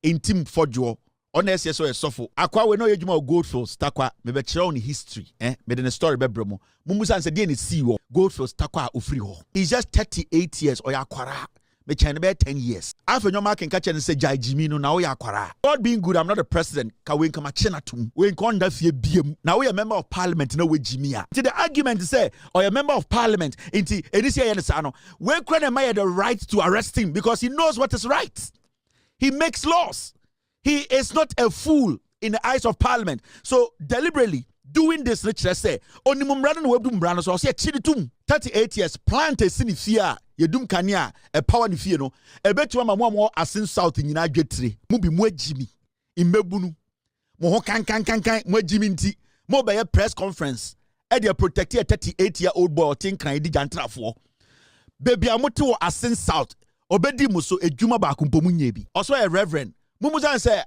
Ntim Fordjour. Honest, yes, so suffer. Aqua, we know you more Goldfields, Takwa, maybe on history, made in a story, Bebromo. Mumusan said, Didn't see you, Goldfields, Takwa, Ufriho. He's just 38 years, or Yaquara, me China 10 years. Afenyo Markin catch and say, Jai Jimino, now Yaquara. God being good, I'm not a president, Kawin Kamachenatum, we can't that fear BM. Now we are a member of parliament, no way Jimia. To the argument to say, or a member of parliament, into Edisia Yanesano, where can I have the right to arrest him because he knows what is right? He makes laws. He is not a fool in the eyes of parliament. So deliberately doing this, let's say, only mumbrano no webdum brano so say chiritum 38 years plant a sinifia yedum kania a power ni no e betu mo asin south nyina dwetire mu bi mu agimi imbebunu mo ho kan mo agimi nti mo be press conference e dey protect a 38-year-old boy tin kan di jantrafo baby amote wo asin south obedi mu so edwuma ba kompomu nya bi also a reverend Mumuzan say,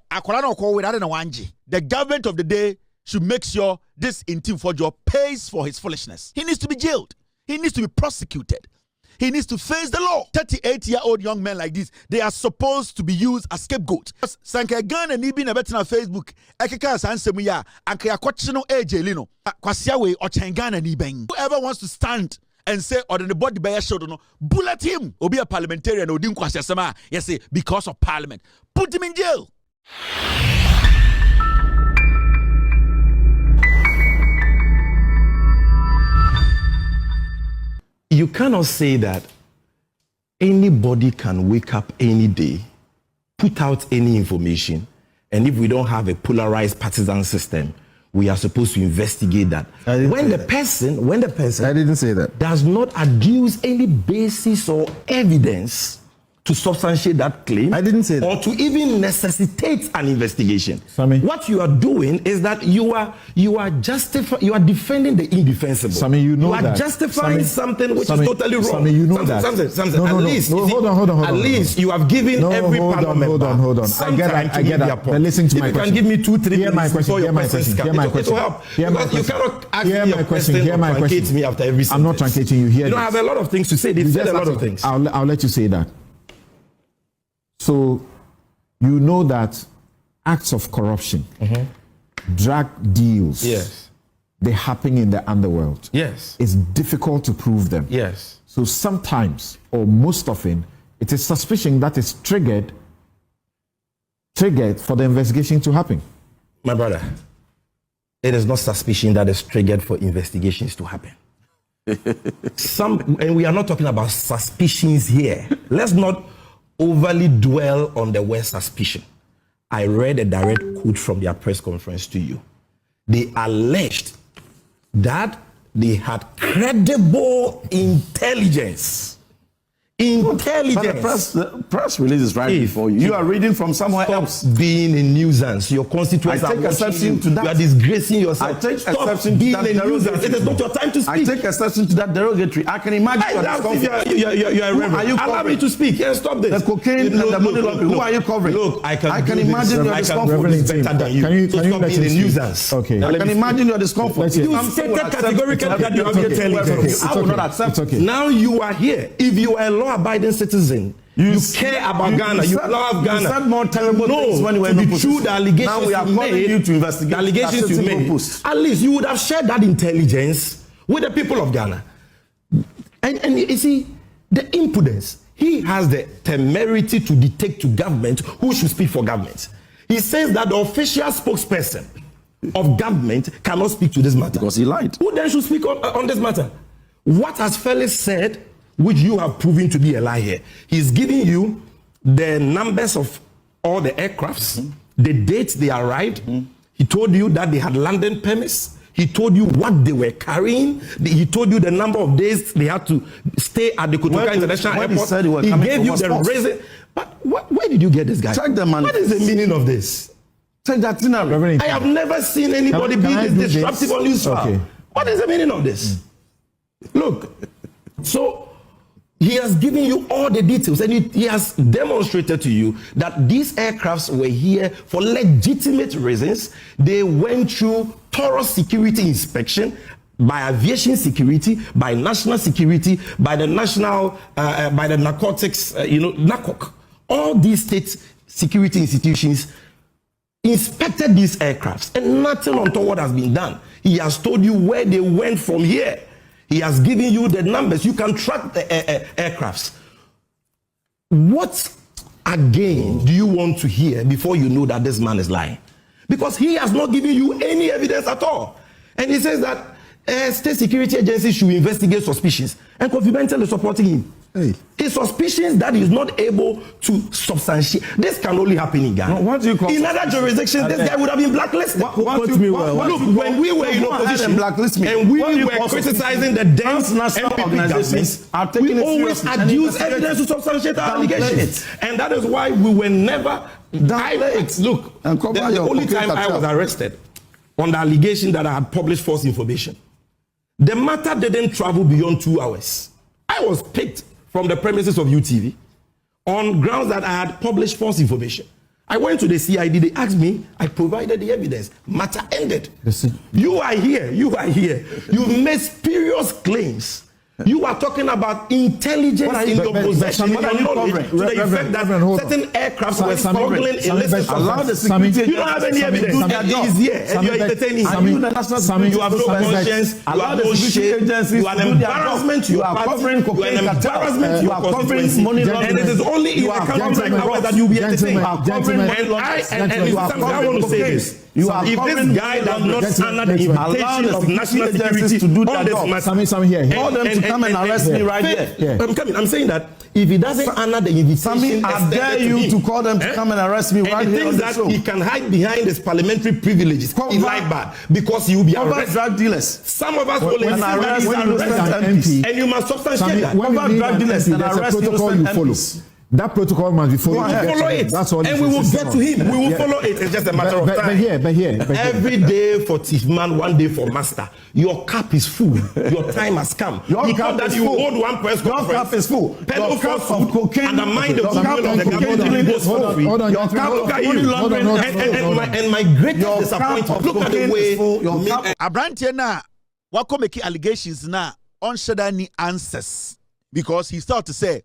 the government of the day should make sure this Ntim Fordjour pays for his foolishness. He needs to be jailed. He needs to be prosecuted. He needs to face the law. 38-year-old young men like this, they are supposed to be used as scapegoats. Sanka Ghana ni bi na betina Facebook. Ekeka sansemu ya anka ya kwachino ejelino. Kwasiawe ochengana ni ben. Whoever wants to stand and say, or the body by a shoulder, no, bullet him, or be a parliamentarian, or didn't question sama, yes, because of parliament. Put him in jail. You cannot say that anybody can wake up any day, put out any information, and if we don't have a polarized partisan system, we are supposed to investigate that. When the person I didn't say that, does not adduce any basis or evidence to substantiate that claim, I didn't say that, or to even necessitate an investigation. Sammy, what you are doing is that you are defending the indefensible. Sammy, you know that. You are justifying something which is totally wrong. Sammy, you know that. At least you have given every panel member. Hold on. I get that. But listen to my question. You can give me 2-3 minutes. Hear my question. Hear my question. You cannot ask me a question or truncate me after every sentence. I'm not truncating you. Here. You don't have a lot of things to say. They said a lot of things. I'll let you say that. So, you know that acts of corruption, drug deals, yes, they happen in the underworld. Yes. It's difficult to prove them. Yes. So sometimes, or most often, it is suspicion that is triggered for the investigation to happen. My brother, it is not suspicion that is triggered for investigations to happen. And we are not talking about suspicions here. Let's not overly dwell on the word suspicion. I read a direct quote from their press conference to you. They alleged that they had credible intelligence. But the press release is right before you. You are reading from somewhere else. Being a nuisance. Your constituents are watching you. You are disgracing yourself. I take exception to that derogatory. It is not your time to speak. I take exception to that derogatory. I can imagine you are reverend. Allow me to speak and stop this. The cocaine and the money laundering. Who are you covering? Look, I can imagine your discomfort is better than you. Can you stop being a nuisance? Okay. I can imagine your discomfort. You stated categorically that you have intelligence. I will not accept it. Now you are here. If you are a law-abiding citizen, you care about Ghana. You love Ghana. You said more terrible things when you were in opposition. The allegations now we are calling you to investigate. The allegations you made. At least you would have shared that intelligence with the people of Ghana. And you see, the impudence. He has the temerity to dictate to government who should speak for government. He says that the official spokesperson of government cannot speak to this matter. Because he lied. Who then should speak on this matter? What has Felix said, which you have proven to be a lie here? He's giving you the numbers of all the aircrafts, the dates they arrived. He told you that they had landing permits. He told you what they were carrying. He told you the number of days they had to stay at the Kotoka International Airport. He gave you the reason. But where did you get this guy? Check the money. What is the meaning of this? Check that thing out. I have never seen anybody be this disruptive on news. Okay. What is the meaning of this? Look, so he has given you all the details, and he has demonstrated to you that these aircrafts were here for legitimate reasons. They went through thorough security inspection by aviation security, by national security, by the national, by the narcotics, NACOC. All these state security institutions inspected these aircrafts and nothing untoward has been done. He has told you where they went from here. He has given you the numbers. You can track the aircrafts. What again do you want to hear before you know that this man is lying? Because he has not given you any evidence at all. And he says that state security agencies should investigate suspicions. And Kofi Bentel is supporting him. Hey. It's suspicions that is not able to substantiate. This can only happen in Ghana. What do you call in other jurisdictions, this guy would have been blacklisted. Look, when we were in opposition and we were criticizing the dense national organizations, we always adduce evidence to substantiate our allegations. And that is why we were never... Look, the only time I was arrested on the allegation that I had published false information, the matter didn't travel beyond 2 hours. I was picked from the premises of UTV on grounds that I had published false information. I went to the CID, they asked me, I provided the evidence. Matter ended. You are here. You've made spurious claims. You are talking about intelligence in your possession, in your knowledge, to the effect that certain aircrafts were smuggling illicit substances. You don't have any evidence. It is here, and you are entertaining. You have no conscience. You have no shame. You are an embarrassment to your party. You are an embarrassment to your constituency. And it is only in the country like ours that you will be entertained. And I want to say this. If this guy does not honor the invitation of national security to do that, call them to come and arrest me right here. I'm coming. I'm saying that if he doesn't honor the invitation, I dare you to call them to come and arrest me right here on the show. He can hide behind his parliamentary privileges. He like bad because he will be arrested. Drug dealers. Some of us will arrest MPs, and you must substantiate that. Drug dealers and arrest protocol you follow. That protocol must be followed. We will follow it. That's all. And we will get to him. We will follow it. It's just a matter of time. But here. Every day for thief man, one day for master. Your cup is full. Your time has come. Your cup that is you full. hold one press conference. Your cup is full. Pedal of cocaine and the mind of the government goes free. Your cup look at you. And my greatest disappointment. Look at the way Abrantie na wako make allegations na on any answers because he started to say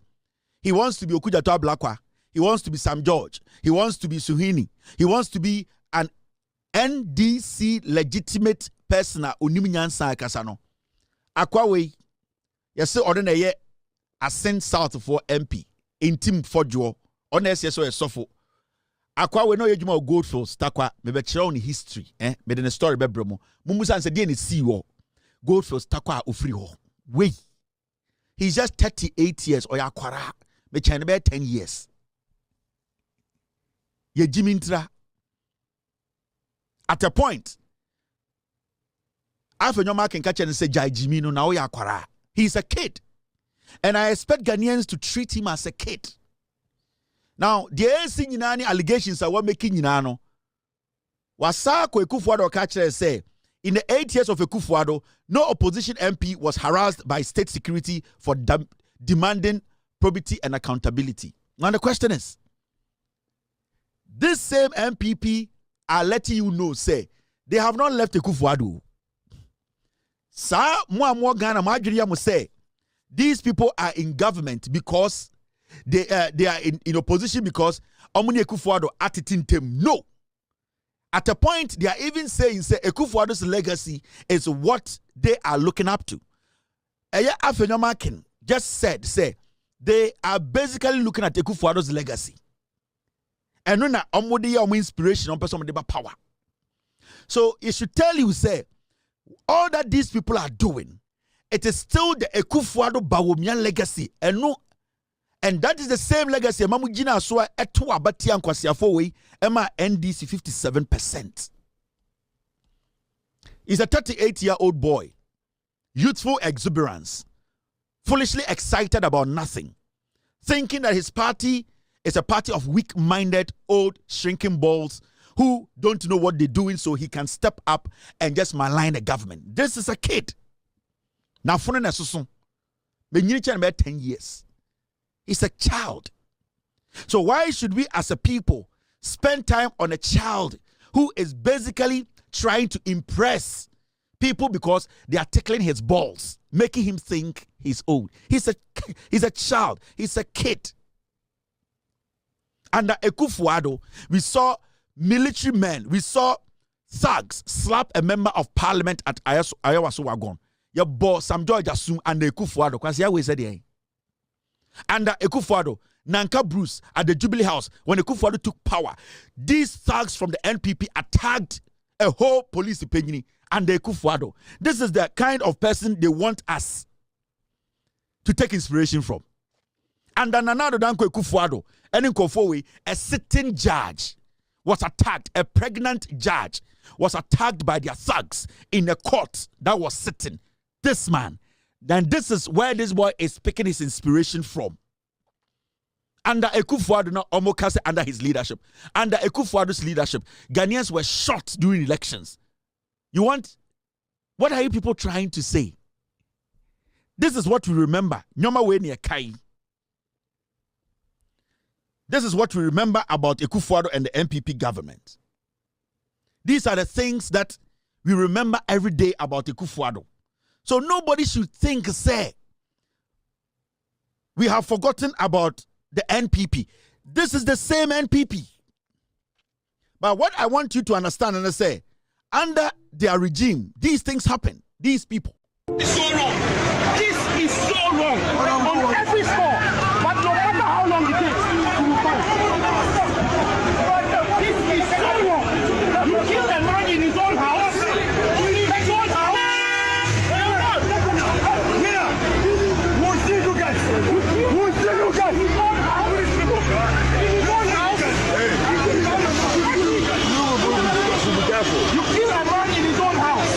he wants to be Okujato Ablakwa. He wants to be Sam George. He wants to be Suhini. He wants to be an NDC legitimate person. Unimnyansa kasano. Akwawe, yese ordinary ascend south for MP. Ntim Fordjour. Honest yes or sofo. Akwawe no yejuma Goldfields takwa. Mebe chira on history. Mede ne story bebromo. Mumusa nse die ne see wo. Goldfields takwa ufri ho. Wait. He's just 38 years or yakwara. Me China be 10 years. Ye Jimintra. At a point, Afenyo Markin catch and say Jai Jimino na oya kwara. He's a kid. And I expect Ghanaians to treat him as a kid. Now, the ANC nyinani allegations are what making nyinano. Wasako Ekufuado catch and say in the 8 years of Ekufuado, no opposition MP was harassed by state security for demanding probity and accountability. Now the question is, this same MPP are letting you know, say, they have not left Ekufuado. Sa mo Ghana Madriya must say, these people are in government because they are in opposition because Omuni Ekufuado atitin no. At a point, they are even saying, say, Ekufuado's legacy is what they are looking up to. Afenyo Markin just said, say, they are basically looking at Ekufuado's legacy. And no na omodi inspiration on person power. So it should tell you, say, all that these people are doing, it is still the Ekufuado Bawomian legacy. And no, and that is the same legacy. Mamu Gina Aswa etu abati ankwasiafo we ema NDC 57%. He's a 38-year-old boy, youthful exuberance, foolishly excited about nothing, thinking that his party is a party of weak-minded, old, shrinking balls who don't know what they're doing, so he can step up and just malign the government. This is a kid. Now, for about 10 years. He's a child. So why should we as a people spend time on a child who is basically trying to impress people because they are tickling his balls, making him think he's old? He's a child. He's a kid. Under Akufo-Addo, we saw military men, we saw thugs slap a member of parliament at Ayawaso-Wagon. Your boss, Sam George Asum, and Akufo-Addo, because he said there. Under Akufo-Addo, Nanka Bruce at the Jubilee House, when Akufo-Addo took power, these thugs from the NPP attacked a whole police opinion and the Akufo-Addo. This is the kind of person they want us to take inspiration from. And then another Danko Akufo-Addo, and in Kofowe, a sitting judge was attacked, a pregnant judge was attacked by their thugs in a court that was sitting. This man, then this is where this boy is picking his inspiration from. Under Akufo-Addo, not Omokase, under his leadership. Under Akufo-Addo's leadership, Ghanaians were shot during elections. What are you people trying to say? This is what we remember. Nyoma we ni Kai. This is what we remember about Akufo-Addo and the NPP government. These are the things that we remember every day about Akufo-Addo. So nobody should think, say, we have forgotten about the NPP. This is the same NPP. But what I want you to understand and say, under their regime, these things happen. These people. It's so wrong. This is so wrong on every score. But no matter how long it takes, you will fight. This is so wrong. You kill a man in his own house. His own house. Yeah. We'll see you guys. We'll see you guys. In his own house. You kill a man in his own house.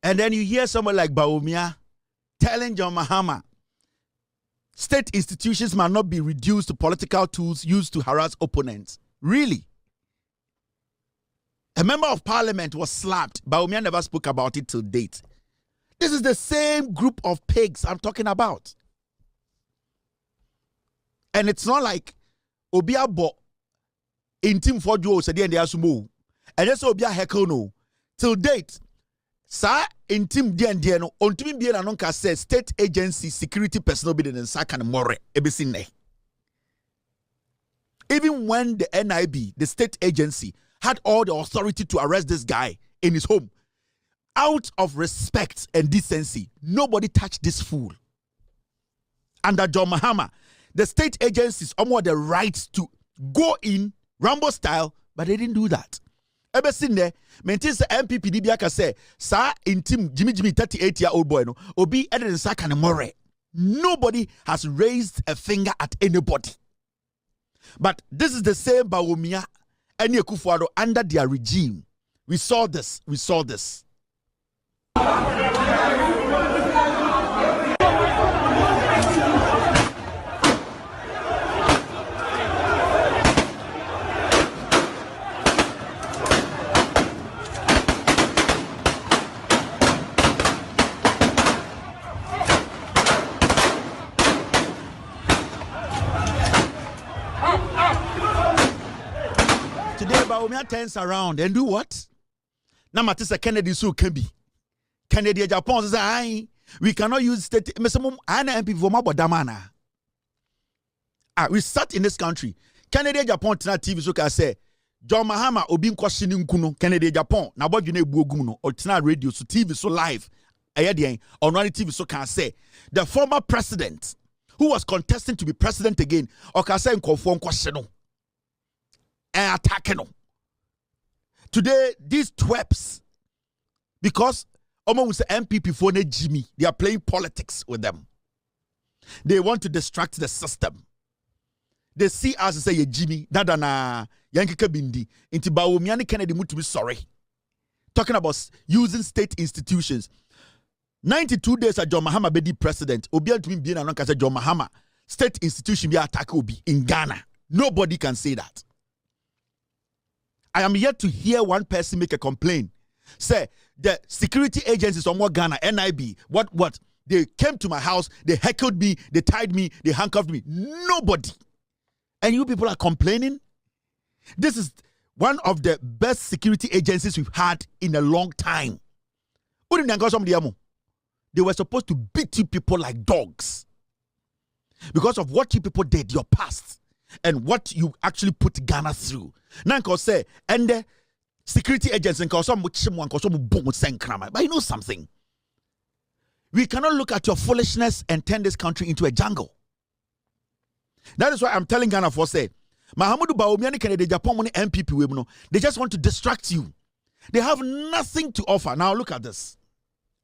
And then you hear someone like Bawumia telling John Mahama, state institutions must not be reduced to political tools used to harass opponents. Really? A member of parliament was slapped. Bawumia never spoke about it till date. This is the same group of pigs I'm talking about. And it's not like Obiabo Ntim Fordjour said the Asumo. And that's Obia Hekel no. Till date, Sa Ntim Dian no ontimi bia na nonka says state agency security personnel be den saka more ebesin. Even when the NIB, the state agency, had all the authority to arrest this guy in his home, out of respect and decency, nobody touched this fool. Under John Mahama, the state agencies almost the right to go in Rambo style, but they didn't do that. Ever seen there, maintains the MPP DBA say, Sir Ntim Jimmy 38-year-old boy no Obi Eden Saka more. Nobody has raised a finger at anybody. But this is the same Bawumia and Akufo-Addo under their regime. We saw this. We saw this. Bawumia turns around and do what? Now Matisa Kennedy so can be. Kennedy Japan says, "Aye, we cannot use state." We sat in this country. Kennedy Japan tina TV so can say, John Mahama obi nkwashini nkuno. Kennedy Japan na bodu na ebuogu no or tina radio so TV so live. Ayedian on TV so can say the former president who was contesting to be president again or can say nkofo nkwashino and attacking them. Today, these twerps, because almost the MPP for Jimmy, they are playing politics with them. They want to distract the system. They see us and say, Jimmy, Dadana, Yankee Kabindi, into Bawumia Kennedy to be sorry. Talking about using state institutions. 92 days at John Mahama be the president. Obian to me being an uncle John Mahama, state institution be attack Obi in Ghana. Nobody can say that. I am yet to hear one person make a complaint. Say the security agencies on Ghana, NIB, what? They came to my house, they heckled me, they tied me, they handcuffed me. Nobody. And you people are complaining? This is one of the best security agencies we've had in a long time. They were supposed to beat you people like dogs because of what you people did, your past, and what you actually put Ghana through. Now, say, and the security agents and but you know something? We cannot look at your foolishness and turn this country into a jungle. That is why I'm telling Ghana for say, Mahamudu Bawumia Kennedy Japan money MPP they just want to distract you. They have nothing to offer. Now look at this.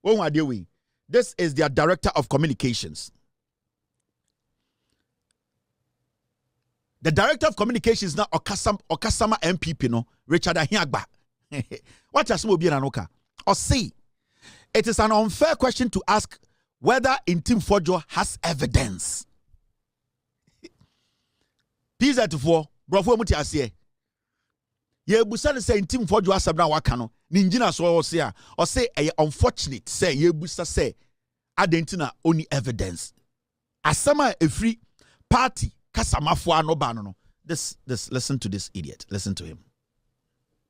What are they doing? This is their director of communications. The director of communications now Okasama MPP no Richard Ahiagbah. What has Mobi Anoka? Or see, it is an unfair question to ask whether Ntim Fordjour has evidence. Pizza to four, bravo muti asiye. Ye busa say Ntim Fordjour asabna wakano. Ninjina so or say unfortunate say ye busa say adentina only evidence. Asama a free party kasama fo no bano. This listen to this idiot. Listen to him.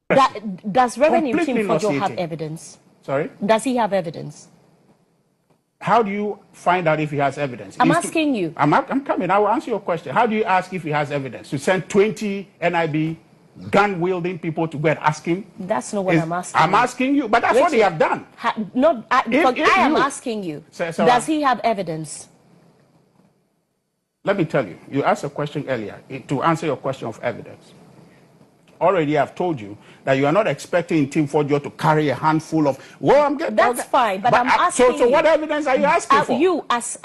Does Reverend Ntim Fordjour have evidence? Sorry? Does he have evidence? How do you find out if he has evidence? I'm asking you. I'm coming. I will answer your question. How do you ask if he has evidence? To send 20 NIB gun-wielding people to go and ask him? That's not what I'm asking. I'm asking you, but that's what they have done. I am asking you. Does he have evidence? Let me tell you. You asked a question earlier to answer your question of evidence. Already I've told you that you are not expecting Ntim Fordjour to carry a handful of. Well, I'm getting. That's fine, but I'm asking. So what evidence are you asking for? You, as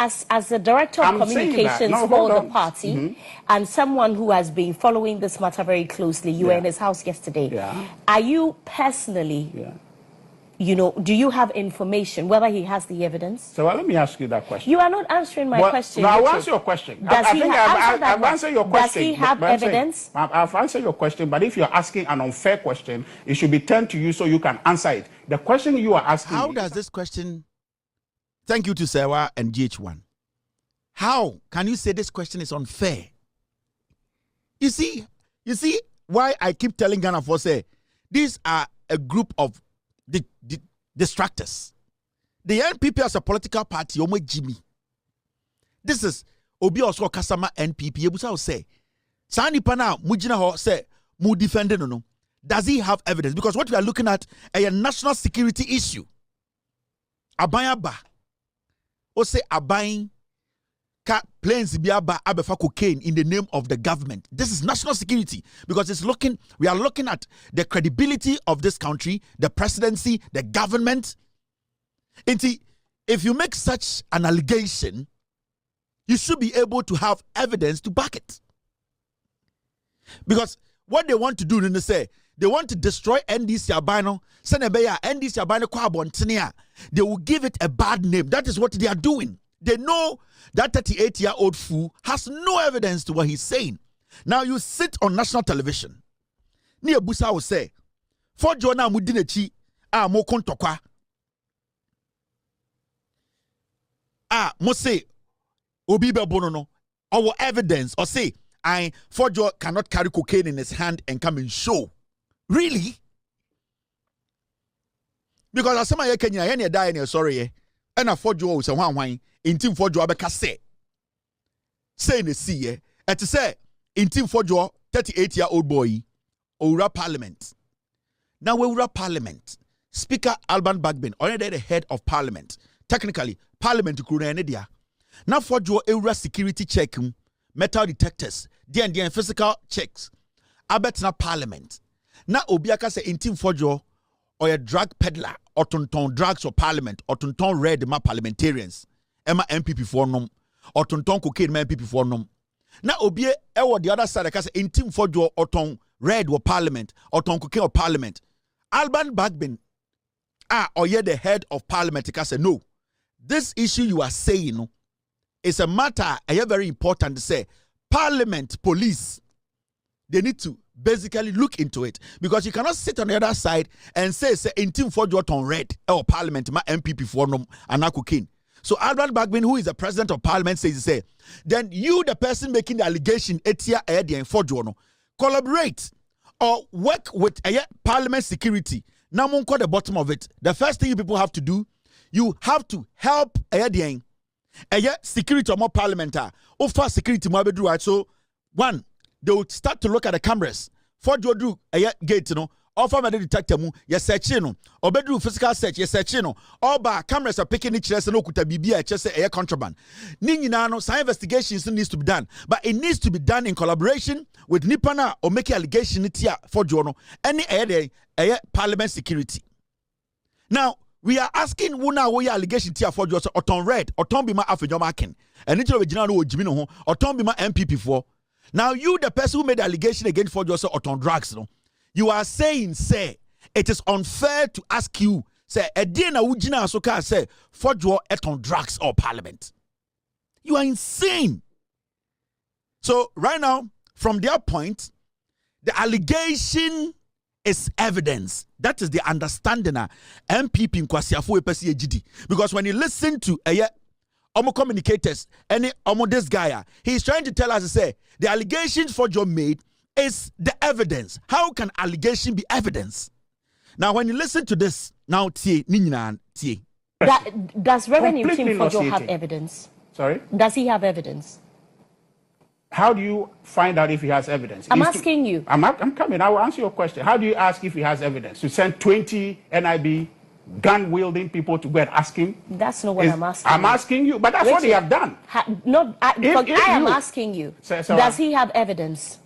the director of communications for the party, and someone who has been following this matter very closely, you were in his house yesterday. Yeah. Are you personally? Yeah. Do you have information whether he has the evidence? So let me ask you that question. You are not answering my question. No, I'll answer your question. I've answered your question. Does he have evidence? I've answered your question, but if you're asking an unfair question, it should be turned to you so you can answer it. The question you are asking. How does this question? Thank you to Sewa and GH1. How can you say this question is unfair? You see why I keep telling Ghana for say these are a group of the distractors. The NPP as a political party, Jimmy. This is Obi also Kasama NPP. Yebusa say, Sani Pana Mujina ho say mu defending no. Does he have evidence? Because what we are looking at a national security issue. Ahiagbah. O say Abayin ka planes biaba abefa cocaine in the name of the government. This is national security because we are looking at the credibility of this country, the presidency, the government. If you make such an allegation, you should be able to have evidence to back it. Because what they want to do, they want to destroy NDC Albino, Senebeya, NDC Albino Kwabontinia. They will give it a bad name. That is what they are doing. They know that 38-year-old fool has no evidence to what he's saying. Now you sit on national television. Nia Busa will say, Fordjour na mudinechi mo kontokwa. Mo say obi be bono no. Our evidence or say Fordjour cannot carry cocaine in his hand and come and show. Really? Because as some Kenya any die any sorry and a Fordjour say one Ntim Fordjour abeka say ne see et say Ntim Fordjour 38-year-old boy owura parliament. Now we owura parliament. Speaker Alban Bagbin already the head of parliament. Technically parliament kuru na dia. Now Fordjour owura security check metal detectors, the physical checks. Abetna parliament. Now obiaka say Ntim Fordjour or a drug peddler or tonton drugs or parliament or tonton red ma parliamentarians. Emma MPP for nom or tonton cocaine ma MPP for nom. Now obie ewo the other side I say Ntim Fordjour or ton red or parliament or ton cocaine or parliament. Alban Bagbin or ye the head of parliament say no. This issue you are saying no, is a matter very important to say. Parliament police they need to basically look into it, because you cannot sit on the other side and say Ntim Fordjour on red or Parliament my MPP for no anakokin. So Albert Bagbin, who is the president of Parliament, says then you, the person making the allegation, Etia Edi and Fordjour, no, collaborate or work with Parliament security. Now, at the bottom of it, the first thing you people have to do, you have to help Edi security or more parliamentar or fast security more bedru, right? So one, they would start to look at the cameras. Fordjour do gate, offer me detector mu, yes search or bedroom physical search, yes search all bar cameras are picking each other no kuta bibia chese contraband. No, some investigations needs to be done, but it needs to be done in collaboration with Nipana or make allegation Fordjour any parliament security. Now we are asking wuna wo allegation tia Fordjour so oton red oton bima Afenyo Markin and it original no jimino ho oton bima MPP for. Now you, the person who made the allegation against Fordjour so oton drugs, you are saying, say, it is unfair to ask you, say, Edina Ujina Asoka say, Fordjour on drugs or parliament. You are insane. So, right now, from their point, the allegation is evidence. That is the understanding of MPP in Kwasiafu Epesi Ejidi. Because when you listen to Omo communicators, any Omo this guy, he's trying to tell us, say, the allegations Fordjour made is the evidence. How can allegation be evidence? Now, when you listen to this, now does Reverend Ntim Fordjour have evidence? Sorry? Does he have evidence? How do you find out if he has evidence? I'm asking you. I'm coming. I will answer your question. How do you ask if he has evidence? To send 20 NIB gun-wielding people to go and ask him? That's not what I'm asking. I'm asking you, but that's what they have done. I am asking you. Does he have evidence?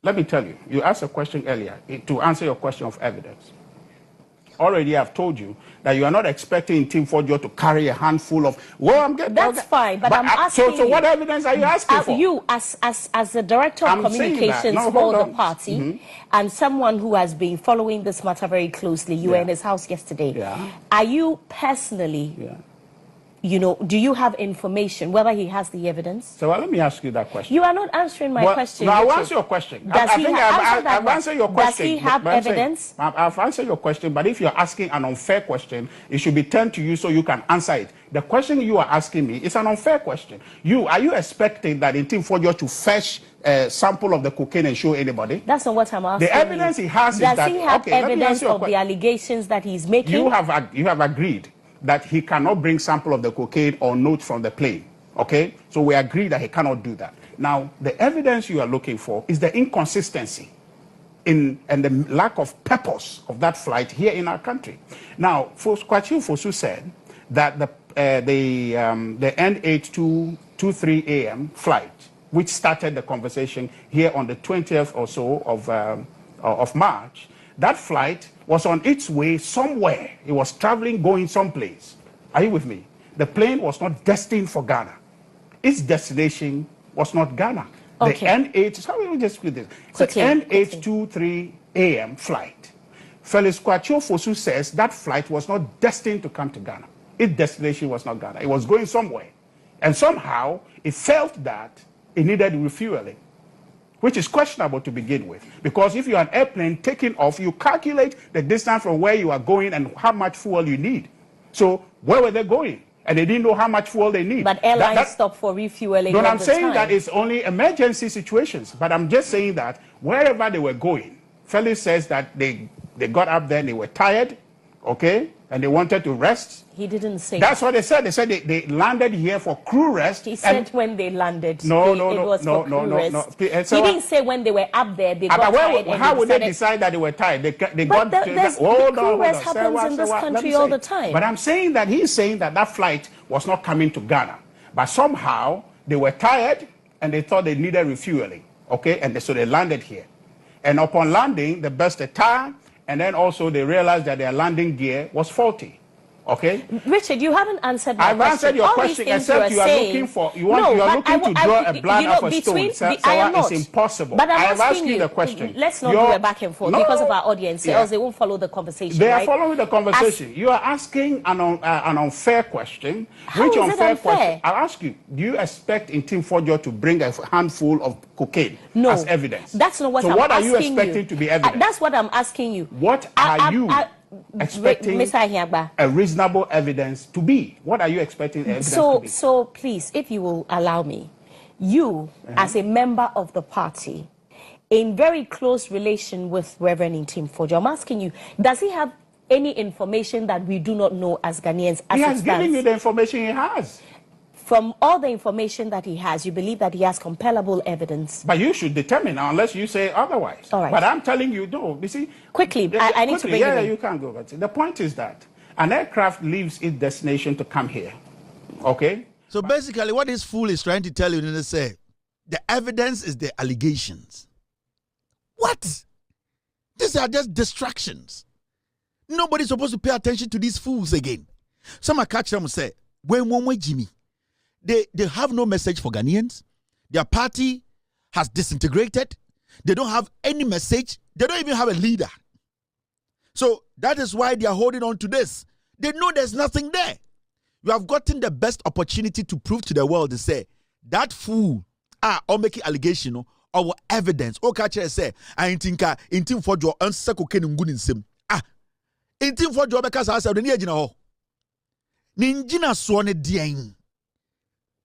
Let me tell you, you asked a question earlier to answer your question of evidence. Already I've told you that you are not expecting Ntim Fordjour to carry a handful of, That's fine, but I'm asking so what evidence are you asking for? You, as the director of communications for the party, and someone who has been following this matter very closely, you were in his house yesterday. Are you personally... do you have information whether he has the evidence? So let me ask you that question. You are not answering my question. No, I'll answer your question. I've answered your question. Does he have evidence? I've answered your question, but if you're asking an unfair question, it should be turned to you so you can answer it. The question you are asking me is an unfair question. Are you expecting that Ntim Fordjour to fetch a sample of the cocaine and show anybody? That's not what I'm asking. The evidence he has is that... Does he have evidence of the allegations that he's making? You have agreed that he cannot bring sample of the cocaine or note from the plane, okay? So we agree that he cannot do that. Now, the evidence you are looking for is the inconsistency and the lack of purpose of that flight here in our country. Now, Kwachu Fosu said that the N8223 AM flight, which started the conversation here on the 20th or so of March, that flight was on its way somewhere. It was traveling, going someplace. Are you with me? The plane was not destined for Ghana. Its destination was not Ghana. Okay. The N8223 AM flight. Felix Kwachu Fosu says that flight was not destined to come to Ghana. Its destination was not Ghana. It was going somewhere. And somehow it felt that it needed refueling, which is questionable to begin with. Because if you're an airplane taking off, you calculate the distance from where you are going and how much fuel you need. So where were they going? And they didn't know how much fuel they need. But airlines stop for refueling all the time. I'm saying that it's only emergency situations. But I'm just saying that wherever they were going, Felix says that they got up there and they were tired, okay? And they wanted to rest. He didn't say that's what they said. They said they landed here for crew rest. He said when they landed. No. He didn't say when they were up there. They got tired. How would they decide that they were tired? The crew rest happens in this country all the time. But I'm saying that he's saying that flight was not coming to Ghana. But somehow they were tired and they thought they needed refueling. Okay, and so they landed here. And upon landing, they burst a tire. And then also they realized that their landing gear was faulty. Okay, Richard, you haven't answered my I've question. answered your question, except you are looking for you are looking to draw a blood off a stone. It's impossible. But I have asked you the question. Let's not do a back and forth because of our audience, else they won't follow the conversation. They are following the conversation. You are asking an unfair question. How is it unfair? Question? I'll ask you. Do you expect Ntim Fordjour to bring a handful of cocaine as evidence? That's not what I'm asking you. So what are you expecting to be evidence? That's what I'm asking you. What are you expecting Mr. Ahiagbah, a reasonable evidence to be? What are you expecting evidence to be? So please, if you will allow me, you as a member of the party, in very close relation with Reverend Ntim Fordjour, I'm asking you, does he have any information that we do not know as Ghanaians? He has given you the information he has. From all the information that he has, you believe that he has compellable evidence? But you should determine unless you say otherwise. All right. But I'm telling you, no. You see, quickly, I need to bring you in. You can't go. But the point is that an aircraft leaves its destination to come here. Okay? So basically, what this fool is trying to tell you is say, the evidence is the allegations. What? These are just distractions. Nobody's supposed to pay attention to these fools again. Some are catch them and say, when Jimmy. They have no message for Ghanaians. Their party has disintegrated. They don't have any message. They don't even have a leader. So that is why they are holding on to this. They know there's nothing there. You have gotten the best opportunity to prove to the world to say, that fool, or making allegation or evidence. Or catch say, I think Ntim Fordjour answer cocaine in sim. Ntim Fordjour because I said the near Ninjina swane dieng.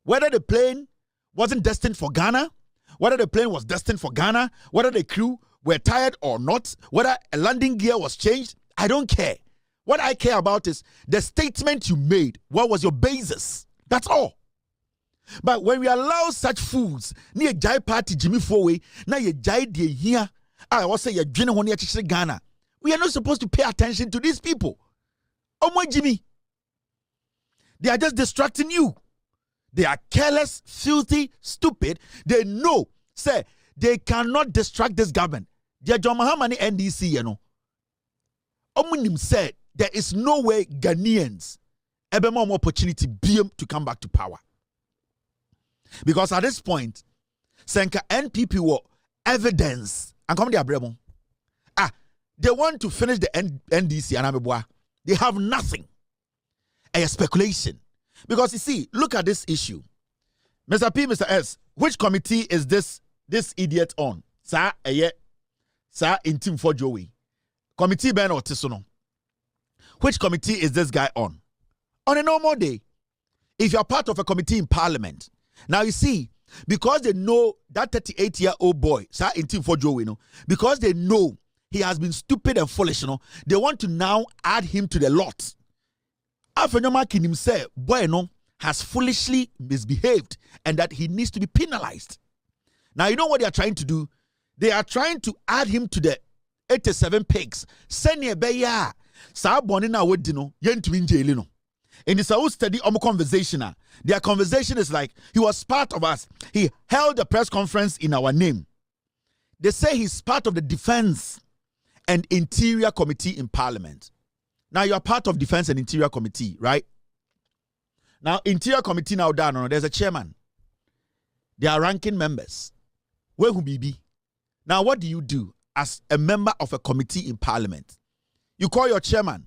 Whether the plane wasn't destined for Ghana, whether the plane was destined for Ghana, whether the crew were tired or not, whether a landing gear was changed, I don't care. What I care about is the statement you made. What was your basis? That's all. But when we allow such fools, near Jai Party Jimmy Fowe, now you Jai de here, I was say you're drinking when you're Ghana. We are not supposed to pay attention to these people. Oh my Jimmy. They are just distracting you. They are careless, filthy, stupid. They know, say, they cannot distract this government. They are John Mahama and NDC, you know. Omunim said, there is no way Ghanaians have more opportunity to come back to power. Because at this point, Senka NPP were evidence. And come there, Bremo. They want to finish the NDC and Ameboa. They have nothing. A speculation. Because you see, look at this issue. Mr. P, Mr. S, which committee is this idiot on? Sir, Ntim Fordjour. Committee Ben or Tisono. Which committee is this guy on? On a normal day, if you're part of a committee in Parliament, now you see, because they know that 38-year-old boy, Sir Ntim Fordjour, because they know he has been stupid and foolish, they want to now add him to the lot. Afenyo Markin himself, has foolishly misbehaved and that he needs to be penalized. Now, you know what they are trying to do? They are trying to add him to the 87 pigs. Send ye beya. Sa bonina wedino, yen to injailino. In this whole study conversation, their conversation is like, he was part of us. He held a press conference in our name. They say he's part of the Defense and Interior Committee in Parliament. Now, you are part of Defense and Interior Committee, right? Now, Interior Committee now down, there's a chairman. There are ranking members. Where who be? Now, what do you do as a member of a committee in Parliament? You call your chairman.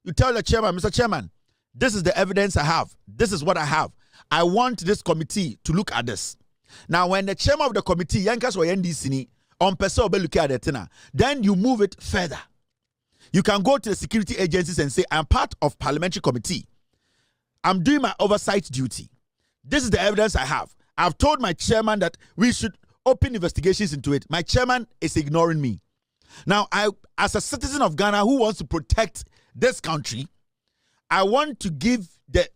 You tell the chairman, Mr. Chairman, this is the evidence I have. This is what I have. I want this committee to look at this. Now, when the chairman of the committee, Yankas or NDC, on person will look at it, then you move it further. You can go to the security agencies and say, I'm part of Parliamentary Committee. I'm doing my oversight duty. This is the evidence I have. I've told my chairman that we should open investigations into it. My chairman is ignoring me. Now, as a citizen of Ghana who wants to protect this country, I want to give the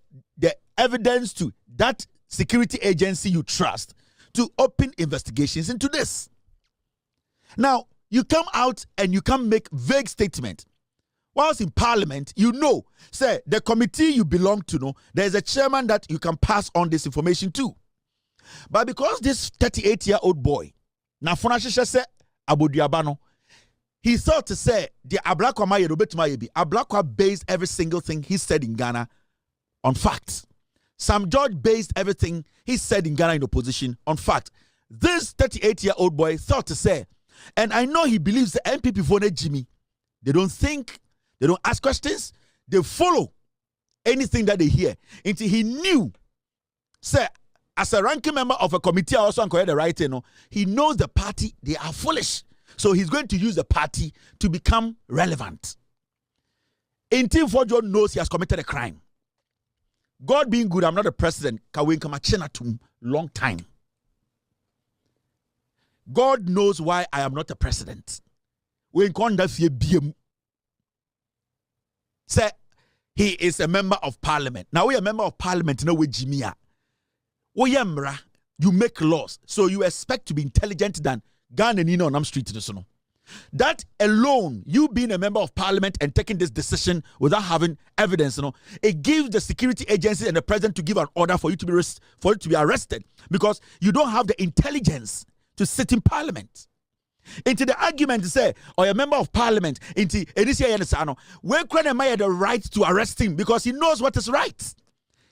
evidence to that security agency you trust to open investigations into this. Now, you come out and you can make vague statement. Whilst in Parliament, say the committee you belong to, there's a chairman that you can pass on this information to. But because this 38-year-old boy, na fonashisha say Abudiabano, he thought to say the Ablakwa Maye Robetumayebi. Ablakwa based every single thing he said in Ghana on facts. Sam George based everything he said in Ghana in opposition on fact. This 38-year-old boy thought to say, and I know he believes the MPP voted Jimmy. They don't think, they don't ask questions, they follow anything that they hear. Until he knew, say, as a ranking member of a committee, also on the right, he knows the party, they are foolish. So he's going to use the party to become relevant. Ntim Fordjour knows he has committed a crime. God being good, I'm not a president. Long time. God knows why I am not a president. Say he is a member of parliament. Now we are a member of parliament. No way, Jimmy. You make laws, so you expect to be intelligent than Ghana and on street. That alone, you being a member of parliament and taking this decision without having evidence, it gives the security agency and the president to give an order for you to be arrested because you don't have the intelligence to sit in parliament. Into the argument to say, or a member of parliament, into when can I the right to arrest him because he knows what is right.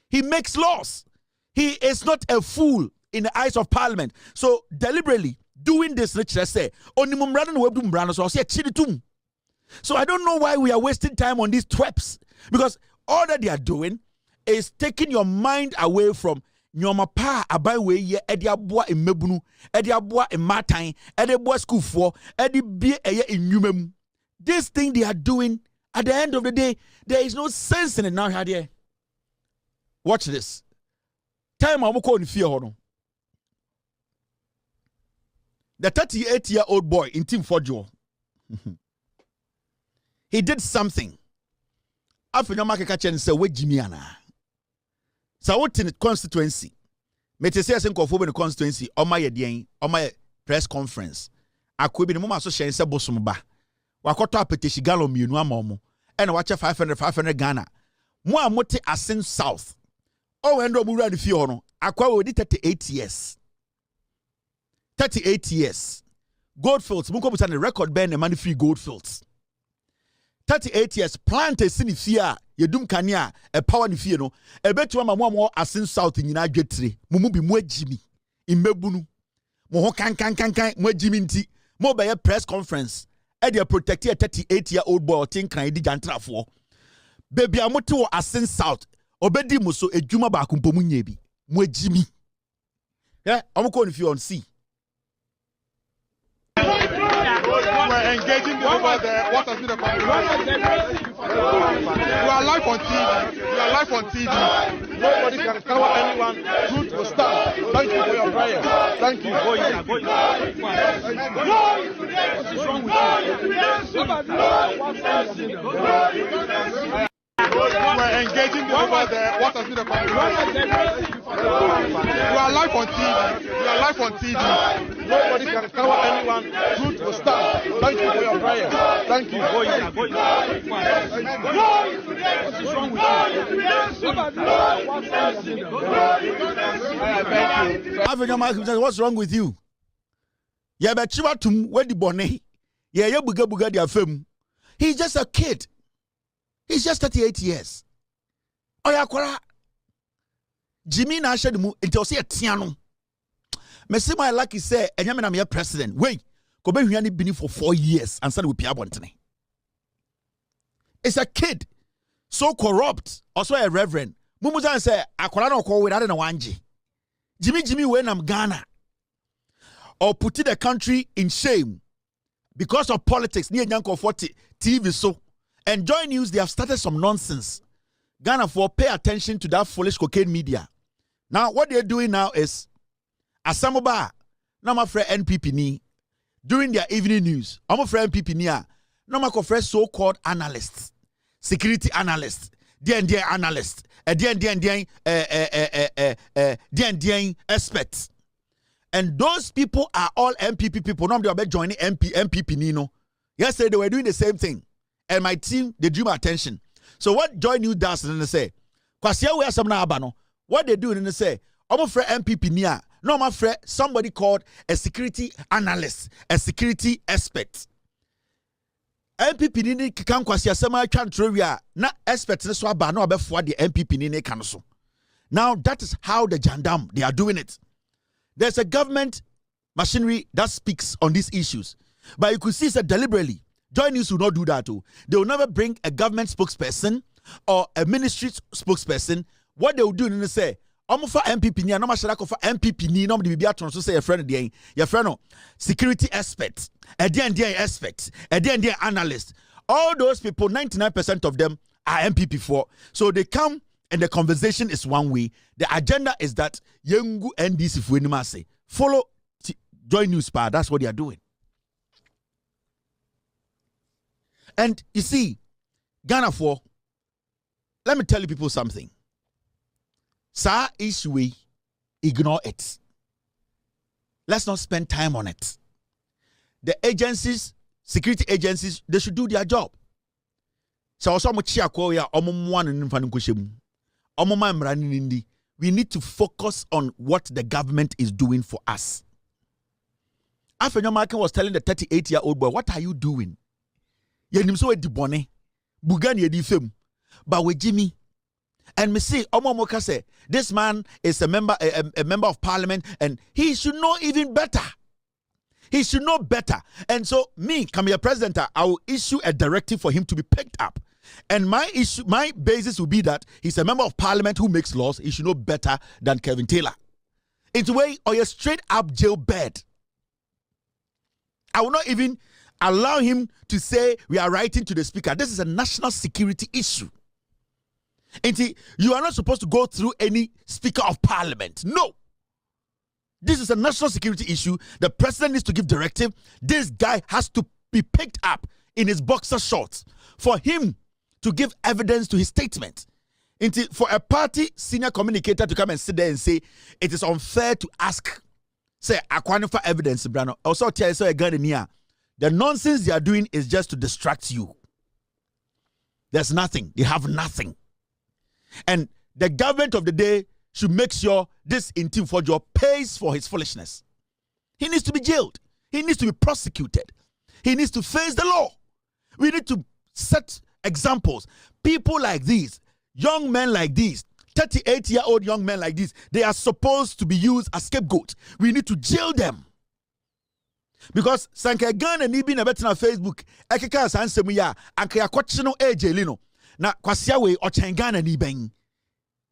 He makes laws. He is not a fool in the eyes of parliament. So deliberately doing this, let's say, so I don't know why we are wasting time on these twerps because all that they are doing is taking your mind away from nyoma pa abai we ye edi aboa emebunu edi aboa ematan edi aboa school for edi bie eye enwumam. This thing they are doing, at the end of the day, there is no sense in it now. Here, watch this. Time amoko in fear hono. The 38-year-old boy in Ntim Fordjour, he did something. Afenyo Markin say we Jimiana. So what in the constituency? Mete say asenkofo be the constituency o ma ye den o ma press conference. Akwa bi ne mama so hyen se bosom ba. Wakoto apetishi gallon mienu amomo. E na wache 500 Ghana. Mo amote Asen South. O we ndo mu wura ne fie ho no. Akwa we di 38 years. 38 years. Goldfields, munko busa ne record ben ne money free Goldfields. 38 years plant a sin fear yedum kania a power ni fie no e betu ma mo Asen South nyina adwetire mumu bi mo agimi imbebunu mo ho kan mo agimi nti mo be ye press conference e dey protect a 38-year-old boy tin kan di jantrafo baby amote wo Asen South obedi mo so adwuma ba akompomu nya bi mo agimi omko ni fie on see. We're engaging the over there. What has been the conversation? We are live on TV. We are live on TV. Nobody can cover anyone. Truth will stand. Thank you for your prayer. Thank you. We're engaging the over there. What has been the conversation? We are live on TV. We are live on TV. Nobody can cover anyone. Truth will stand. Thank you for your prayer. Thank you. Afenyo Markin, what's wrong with you? Yeah, but Chiwatum, where the bonnet? Yeah, you buga their film. He's just a kid. He's just 38 years. Oyakwara. Jimmy na shade mu until say tiano. Me say my lucky say enyame na me president. Wait, ko be hwia ni bini for 4 years and said we pia bontene. It's a kid. So corrupt. Also a reverend. Mumuza say akwara na ko we na wanje. Jimmy we nam Ghana. Or put the country in shame because of politics. Near Yanko 40 TV so. And Joy News, they have started some nonsense. Ghana for pay attention to that foolish cocaine media. Now, what they're doing now is, Asamoba, now my friend NPP ni, during their evening news, I'm a friend NPP ni, now my friend so-called analysts, security analysts, DND analysts, DND experts. And those people are all MPP people. Now they are joining MPP Nino. Yesterday they were doing the same thing. And my team, they drew my attention. So what Joy News does, and they say, Kwasia we are some abano. What they do, and they say, I'm a friend MPP nia. No, my friend, somebody called a security analyst, a security expert. MPP ni kan kwasi asema atwa ntrowia na expert ne so aba na obefo the MPP ni kan so. Now that is how the Jandam they are doing it. There's a government machinery that speaks on these issues. But you could see that deliberately, Joy News will not do that too. They will never bring a government spokesperson or a ministry spokesperson. What they will do is say, I'm for MPP ni, I'm not for MPP ni, no be biya so say your friend there, your friend security experts, a D&D experts, a D&D analyst. All those people, 99% of them are MPP for. So they come and the conversation is one way. The agenda is that Yengu NDC Fuenimase follow Joy News Power. That's what they are doing. And you see, Ghana for, let me tell you people something. Sa issue, ignore it. Let's not spend time on it. The agencies, security agencies, they should do their job. So we need to focus on what the government is doing for us. Afenyo Markin was telling the 38-year-old boy, what are you doing? But with Jimmy, and me see, Omomoka say, this man is a member of parliament, and he should know even better. He should know better. And so, me, come here, president, I will issue a directive for him to be picked up. And my basis will be that he's a member of parliament who makes laws. He should know better than Kevin Taylor. It's a way or a straight up jail bed. I will not even allow him to say we are writing to the speaker. This is a national security issue. And you are not supposed to go through any speaker of parliament. No. This is a national security issue. The president needs to give directive. This guy has to be picked up in his boxer shorts for him to give evidence to his statement. For a party senior communicator to come and sit there and say it is unfair to ask, say, I quantify evidence, Brano. Also, tell you again here. The nonsense they are doing is just to distract you. There's nothing. They have nothing. And the government of the day should make sure this Ntim Fordjour pays for his foolishness. He needs to be jailed. He needs to be prosecuted. He needs to face the law. We need to set examples. People like these, young men like these, 38-year-old young men like these, they are supposed to be used as scapegoats. We need to jail them. Because Sanka Ghana ni bi na betina Facebook, ekeka sansemu ya, anka ya kwachino ejelino. Na kwasiawe ochengana ni ben.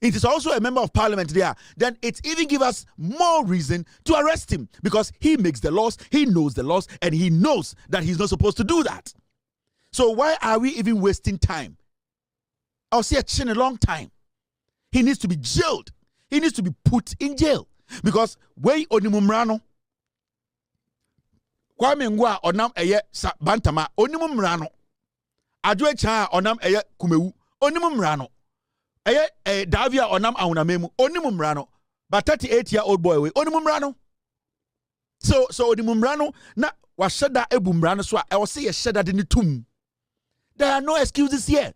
It is also a member of parliament there. Then it even gives us more reason to arrest him because he makes the laws, he knows the laws, and he knows that he's not supposed to do that. So why are we even wasting time? I'll say a long time. He needs to be jailed. He needs to be put in jail because way onimumrano. Kwame Ngwa onam eye bantama onimumrano. Adwe cha onam eye kumewu onimumrano. Eye Davia onam aunamemu onimumrano. But 38-year-old boy we onimumrano. So onimumrano na washada ebumrano so I will say a shada dini tum. There are no excuses here.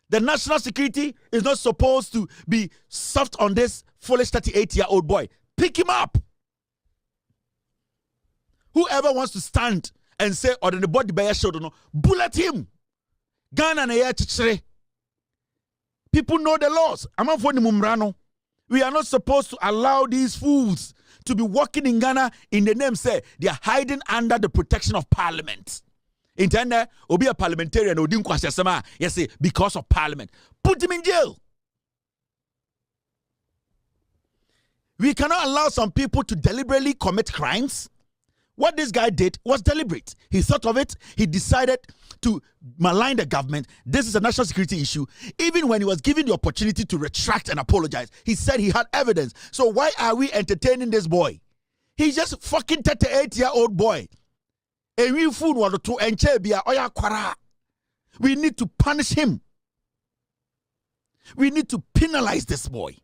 The national security is not supposed to be soft on this foolish 38-year-old boy. Pick him up. Whoever wants to stand and say, or the body by a shoulder, no, bullet him. Ghana na ya. People know the laws. We are not supposed to allow these fools to be walking in Ghana in the name, say, they are hiding under the protection of parliament. Intender, obi a parliamentarian, yes, because of parliament. Put him in jail. We cannot allow some people to deliberately commit crimes. What this guy did was deliberate. He thought of it. He decided to malign the government. This is a national security issue. Even when he was given the opportunity to retract and apologize, he said he had evidence. So why are we entertaining this boy? He's just fucking 38-year-old boy. We need to punish him. We need to penalize this boy.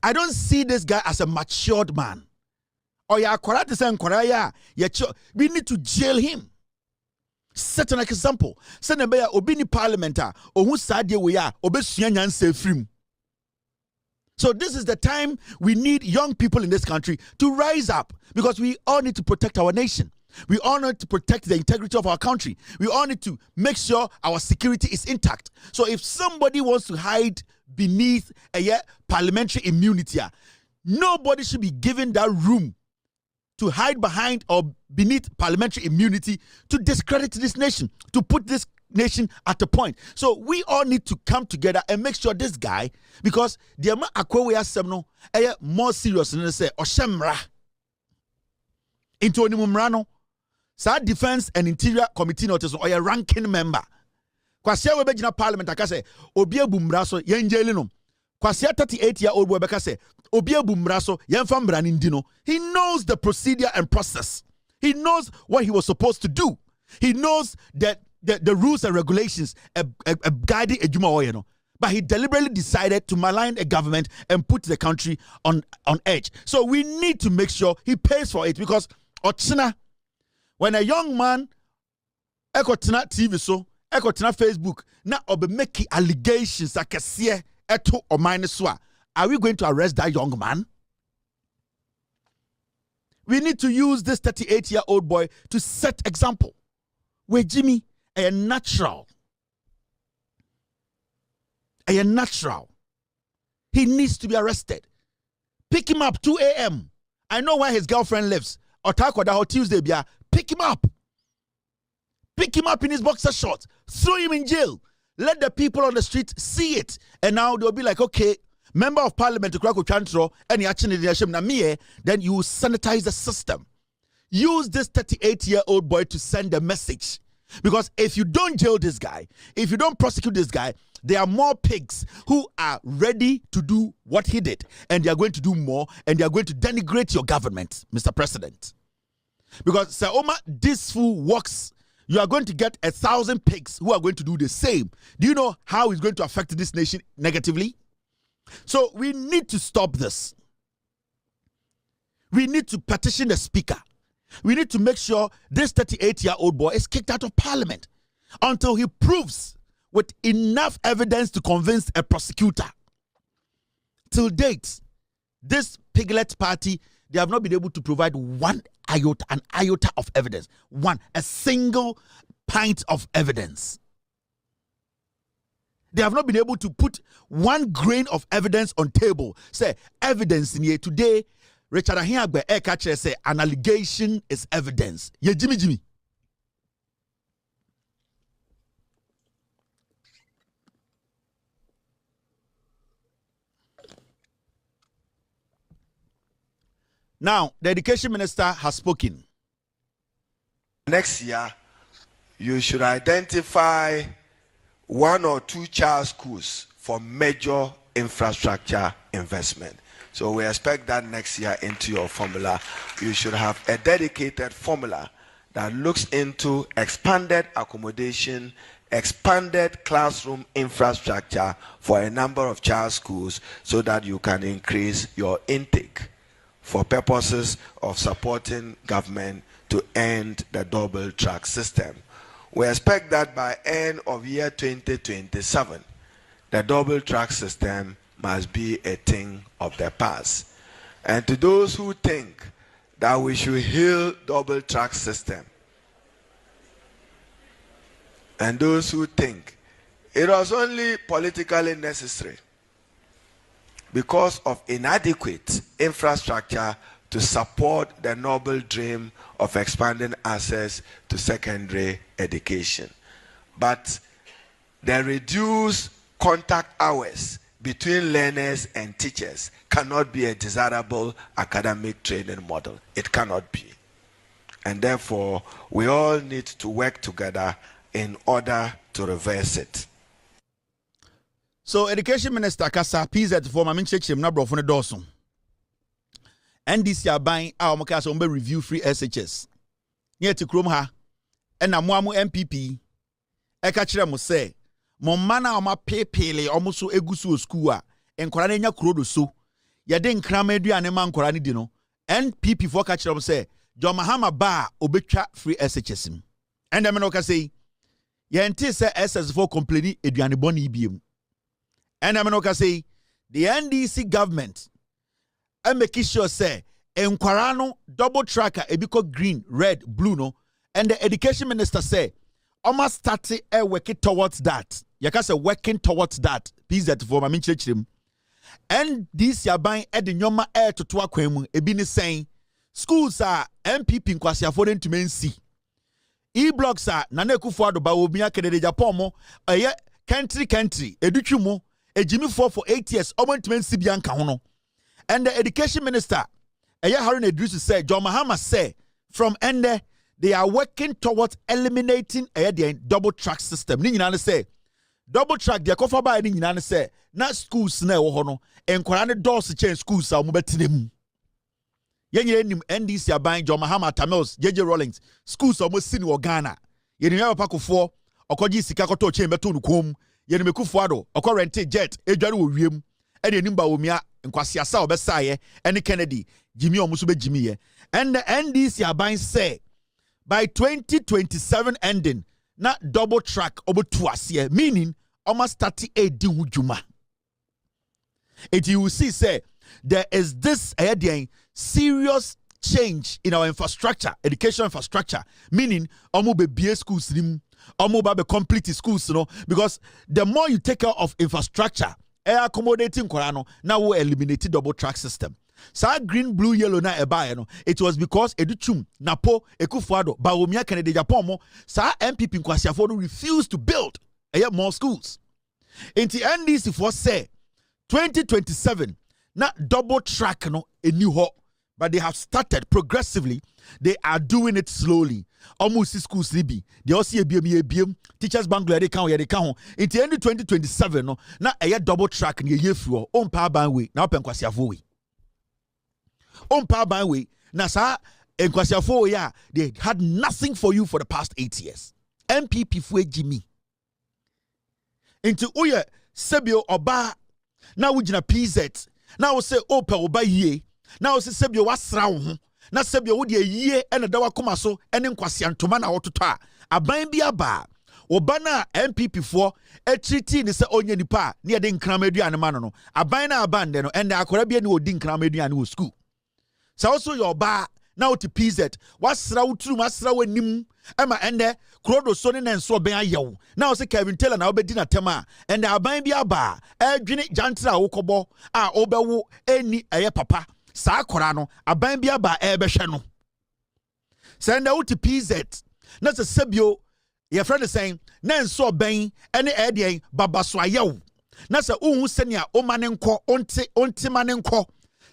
I don't see this guy as a matured man. We need to jail him. Set an example. Send a obini parliamentar or who sadie we are obesunian. So this is the time we need young people in this country to rise up because we all need to protect our nation. We all need to protect the integrity of our country. We all need to make sure our security is intact. So if somebody wants to hide beneath a parliamentary immunity, nobody should be given that room to hide behind or beneath parliamentary immunity to discredit this nation, to put this nation at a point. So we all need to come together and make sure this guy, because the amount akwewe asemno more serious than say oshemra into onimumrano sa defense and interior committee notice or a ranking member kwasia we begina parliament akase obi abumra so yenjeli no kwasia 38-year-old boy bekase obi abumra so yenfa mra ni ndino. He knows the procedure and process. He knows what he was supposed to do. He knows that the rules and regulations guiding ejuma oyeno. But he deliberately decided to malign a government and put the country on edge. So we need to make sure he pays for it, because ochina, when a young man ekotena TV so ekotena Facebook na obe make allegations akese eto or minus, are we going to arrest that young man? We need to use this 38-year-old boy to set example. Where Jimmy a natural. A natural. He needs to be arrested. Pick him up 2 a.m. I know where his girlfriend lives. Otakoda Tuesday bia. Pick him up. Pick him up in his boxer shorts. Throw him in jail. Let the people on the street see it. And now they'll be like, okay, member of parliament to Krakow Chantro, and then you sanitize the system. Use this 38-year-old boy to send a message. Because if you don't jail this guy, if you don't prosecute this guy, there are more pigs who are ready to do what he did. And they are going to do more, and they are going to denigrate your government, Mr. President. Because Saoma, this fool works. You are going to get 1,000 pigs who are going to do the same. Do you know how it's going to affect this nation negatively? So we need to stop this. We need to petition the speaker. We need to make sure this 38-year-old boy is kicked out of parliament until he proves with enough evidence to convince a prosecutor. Till date, this piglet party, they have not been able to provide an iota of evidence. A single pint of evidence. They have not been able to put 1 grain of evidence on table. Say, evidence in here today, Richard Ahiagbah catcher say an allegation is evidence. Ye Jimmy. Now, the education minister has spoken. Next year, you should identify 1 or 2 child schools for major infrastructure investment. So we expect that next year into your formula, you should have a dedicated formula that looks into expanded accommodation, expanded classroom infrastructure for a number of child schools so that you can increase your intake for purposes of supporting government to end the double track system. We expect that by end of year 2027, the double track system must be a thing of the past. And to those who think that we should heal double track system, and those who think it was only politically necessary because of inadequate infrastructure to support the noble dream of expanding access to secondary education. But the reduced contact hours between learners and teachers cannot be a desirable academic training model. It cannot be. And therefore, we all need to work together in order to reverse it. So, Education Minister Kasa PZ for Maminchechim na brofone Dawson. NDC are buying our Mokasa review free SHS. Near to Krum ha, and Namuamu MPP. Ekachira mo say, Momana oma pele almost so egusu school and Koranenya Kurodo so. Yadin Kramedu and Eman Korani dino. NPP for Kachira say, John Mahama ba obecha free SHS. And the Menoka say, Yente say SS4 complaining Eduaniboni IBM. And I'm not say the NDC government and make sure say enkwara no double tracker ebiko green, red, blue no, and the education minister say almost started working towards that. Yaka say working towards that. PZ for my minchim. And this yaban at the nyoma air to twakwemu ebini saying schools are MPP nkwasi for them to men see. E-blocks are nane kufuado ba obia kede Japan mo country educhumo ejimi for 8 years omo to men see bianka hono. And the education minister Harun Idris said John Mahama said from ende they are working towards eliminating the double track system. Ni nyina say double track they kofa ba ni nyina say na schools na wo ho no enkwara ne doors change schools a mo betinem. Yenye nim NDC aban John Mahama Tamils JJ Rawlings schools almost seen in Ghana. Yeni ya pakofo okoji sika koto chain beto no kom. Yeni mekufo ado okọ rent jet edware wo wiem. E de nimba omia nkwasi asa obesa ye ene Kennedy Jimmy omuso be Jimmy ye. And the NDC aban say by 2027 ending na double track obotu ase meaning almost 38 di hujuma. It you will see say there is this serious change in our infrastructure, education infrastructure, meaning omo be BA schools, omo be complete schools, because the more you take care of infrastructure, accommodating Korano, now we eliminate double track system. Sa green, blue, yellow na eba it was because Educhum, Napo, Ekufuado, Bawumia Kennedy Japomo, sa MPP Nkwasiafo refused to build more schools. In the NDC for say 2027, na double track a new ho, but they have started progressively. They are doing it slowly. Almost schools libi. They also BM teachers bangla they count. In the end of 2027 na a double track in year through on power banway. Now penkwasiafo way. On power banway. Na sa enkwasiafo ya they had nothing for you for the past 8 years. MPP fue Jimmy. Into uye sebio oba na wujina PZ. Now we say opa oba ye. Now we say sebio wasra wo ho. Na sebio wo de ye ena da wakoma so ene nkwase antoma na wototo a aban bi aba. Oba na MPP for treaty ni se onye nipa na ye de nkramaduane ma no. Aban na aban de no ende akora bia ni odi nkramaduane wo school. Sa also your ba na oti PZ wasra wo turu wasra wo nim ema ende krodo so ne nso ben ayew na o se Kevin Taylor na obedi na tema ende aban bi aba adwene jantra wo kobo a obewo eni eye papa sa akora no aban bi aba ebehwe no send out PZ na se sebio your friend is saying na nso ben ene edien baba so ayew na se uhu senia o manenko onti manenko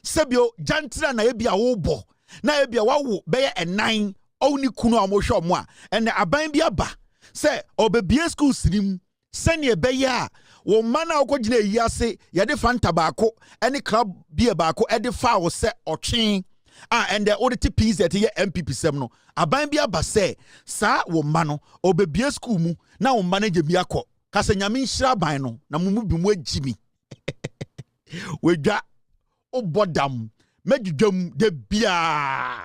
sebio jantra na ebia wo bo na ebia wawo beye enan oni kunu amohwe omo a ene aban bi aba se obebie school sinim sene beye a wo mana okogina yi ase ye de fanta baako ene club bie baako e de fa wo se otwen a ende oditi PZ ye MPP sem no aban bi aba se sa wo ma no obebie school mu na wo manage bi akọ kase nyame nhira ban no na mumu bi mu agimi wedwa obodam medwudwam de bia